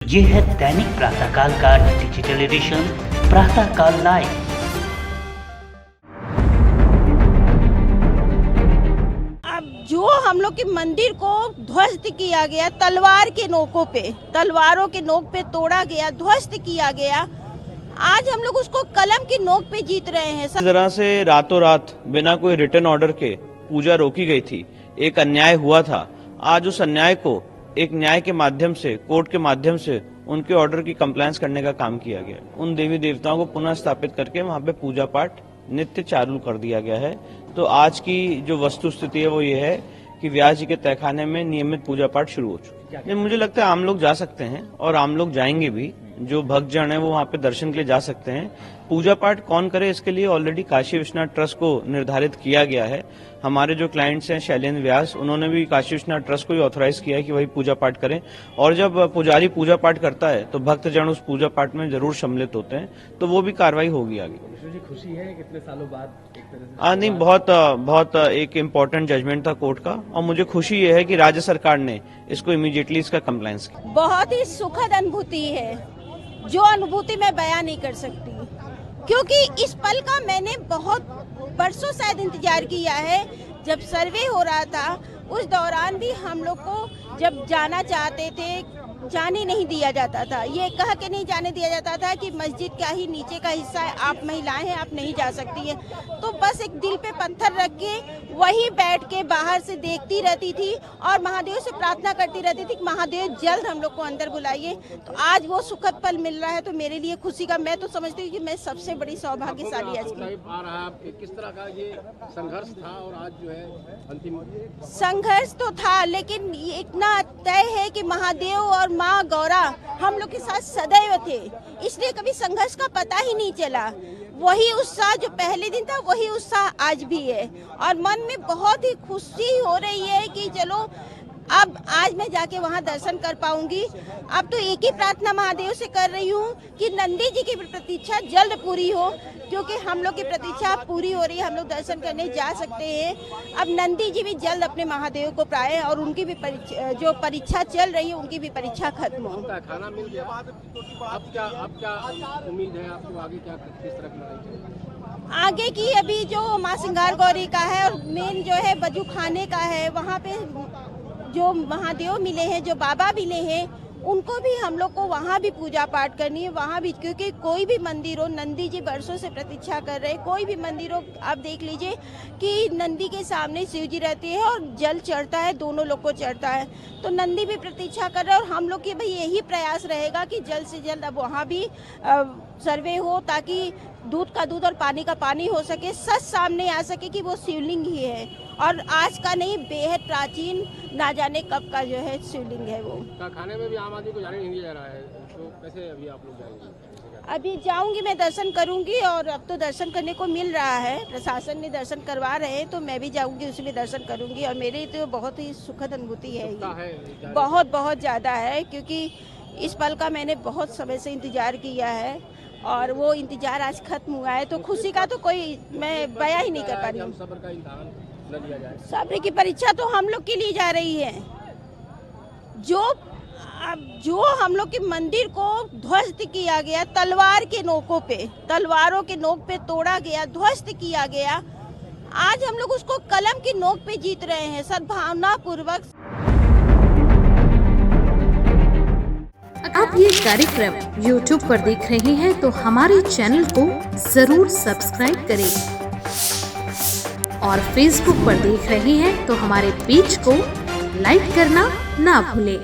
ये है दैनिक प्रातःकाल का डिजिटल एडिशन प्रातःकाल लाइव। अब जो हम लोग के मंदिर को ध्वस्त किया गया, तलवारों के नोक पे तोड़ा गया, ध्वस्त किया गया, आज हम लोग उसको कलम की नोक पे जीत रहे हैं। जरा से रातों रात बिना कोई रिटर्न ऑर्डर के पूजा रोकी गई थी, एक अन्याय हुआ था। आज उस अन्याय को एक न्याय के माध्यम से, कोर्ट के माध्यम से उनके ऑर्डर की कंप्लायंस करने का काम किया गया। उन देवी देवताओं को पुनः स्थापित करके वहां पे पूजा पाठ नित्य चालू कर दिया गया है। तो आज की जो वस्तु स्थिति है वो ये है कि व्यास जी के तहखाने में नियमित पूजा पाठ शुरू हो चुकी है। मुझे लगता है आम लोग जा सकते हैं और आम लोग जाएंगे भी, जो भक्तजन है वो वहाँ पे दर्शन के लिए जा सकते हैं। पूजा पाठ कौन करे इसके लिए ऑलरेडी काशी विश्वनाथ ट्रस्ट को निर्धारित किया गया है। हमारे जो क्लाइंट्स हैं शैलेंद्र व्यास, उन्होंने भी काशी विश्वनाथ ट्रस्ट को ही ऑथराइज किया है कि वही पूजा पाठ करें। और जब पुजारी पूजा पाठ करता है तो भक्तजन उस पूजा पाठ में जरूर सम्मिलित होते हैं, तो वो भी कार्रवाई होगी आगे। खुशी है कितने सालों बाद एक तरह से? नहीं, बहुत एक इम्पोर्टेंट जजमेंट था कोर्ट का, और मुझे खुशी ये है कि राज्य सरकार ने इसको इमीडिएटली इसका कंप्लायंस किया। बहुत ही सुखद अनुभूति है, जो अनुभूति मैं बयां नहीं कर सकती, क्योंकि इस पल का मैंने बहुत बरसों शायद इंतजार किया है। जब सर्वे हो रहा था उस दौरान भी हम लोग को जब जाना चाहते थे, जाने नहीं दिया जाता था। ये कह के नहीं जाने दिया जाता था कि मस्जिद का ही नीचे का हिस्सा है, आप महिलाएं हैं, आप नहीं जा सकती हैं। तो बस एक दिल पे पत्थर रख के वहीं बैठ के बाहर से देखती रहती थी और महादेव से प्रार्थना करती रहती थी कि महादेव जल्द हम लोग को अंदर बुलाइए। तो आज वो सुखद पल मिल रहा है, तो मेरे लिए खुशी का, मैं तो समझती हूँ कि मैं सबसे बड़ी सौभाग्यशाली आज की। किस तरह का ये संघर्ष था और आज जो है अंतिम संघर्ष तो था, लेकिन इतना तय है कि महादेव और माँ गौरा हम लोग के साथ सदैव थे, इसलिए कभी संघर्ष का पता ही नहीं चला। वही उत्साह जो पहले दिन था वही उत्साह आज भी है, और मन में बहुत ही खुशी हो रही है कि चलो अब आज मैं जाके वहाँ दर्शन कर पाऊंगी। अब तो एक ही प्रार्थना महादेव से कर रही हूँ कि नंदी जी की प्रतीक्षा जल्द पूरी हो, क्योंकि हम लोग की प्रतीक्षा पूरी हो रही है, हम लोग दर्शन करने जा सकते हैं। अब नंदी जी भी जल्द अपने महादेव को पाए और उनकी भी जो परीक्षा चल रही है उनकी भी परीक्षा खत्म हो। खाना मिल गया, अब क्या उम्मीद है आपको आगे, क्या किस तरह की लड़ाई चलेगी? आगे की अभी जो माँ सिंगार गौरी का है और मेन जो है बजू खाने का है, वहाँ पे जो महादेव मिले हैं, जो बाबा मिले हैं, उनको भी हम लोग को वहाँ भी पूजा पाठ करनी है। वहाँ भी, क्योंकि कोई भी मंदिर हो, नंदी जी बरसों से प्रतीक्षा कर रहे हैं, कोई भी मंदिर हो, आप देख लीजिए कि नंदी के सामने शिव जी रहते हैं और जल चढ़ता है, दोनों लोग को चढ़ता है। तो नंदी भी प्रतीक्षा कर रहे हैं और हम लोग की भाई यही प्रयास रहेगा कि जल्द से जल्द अब वहाँ भी सर्वे हो, ताकि दूध का दूध और पानी का पानी हो सके, सच सामने आ सके कि वो शिवलिंग ही है, और आज का नहीं, बेहद प्राचीन, ना जाने कब का जो है शिवलिंग है वो। खाने में भी आम आदमी को जाने नहीं दिया जा रहा है, तो कैसे अभी आप लोग जाएंगे? अभी जाऊंगी, मैं दर्शन करूंगी, और अब तो दर्शन करने को मिल रहा है, प्रशासन ने दर्शन करवा रहे हैं, तो मैं भी जाऊंगी, उसमें दर्शन करूंगी। और मेरी तो बहुत ही सुखद अनुभूति है ये, बहुत ज़्यादा है, क्योंकि इस पल का मैंने बहुत समय से इंतजार किया है और वो इंतजार आज खत्म हुआ है। तो खुशी का तो कोई मैं बयां ही नहीं कर पा रही हूँ। सब्र का इम्तिहान न लिया जाए, सब्र की परीक्षा तो हम लोग के लिए जा रही है। जो हम लोग के मंदिर को ध्वस्त किया गया, तलवारों के नोक पे तोड़ा गया, ध्वस्त किया गया, आज हम लोग उसको कलम की नोक पे जीत रहे हैं सद्भावना पूर्वक। आप ये कार्यक्रम YouTube पर देख रहे हैं तो हमारे चैनल को जरूर सब्सक्राइब करें, और Facebook पर देख रहे हैं तो हमारे पेज को लाइक करना ना भूलें।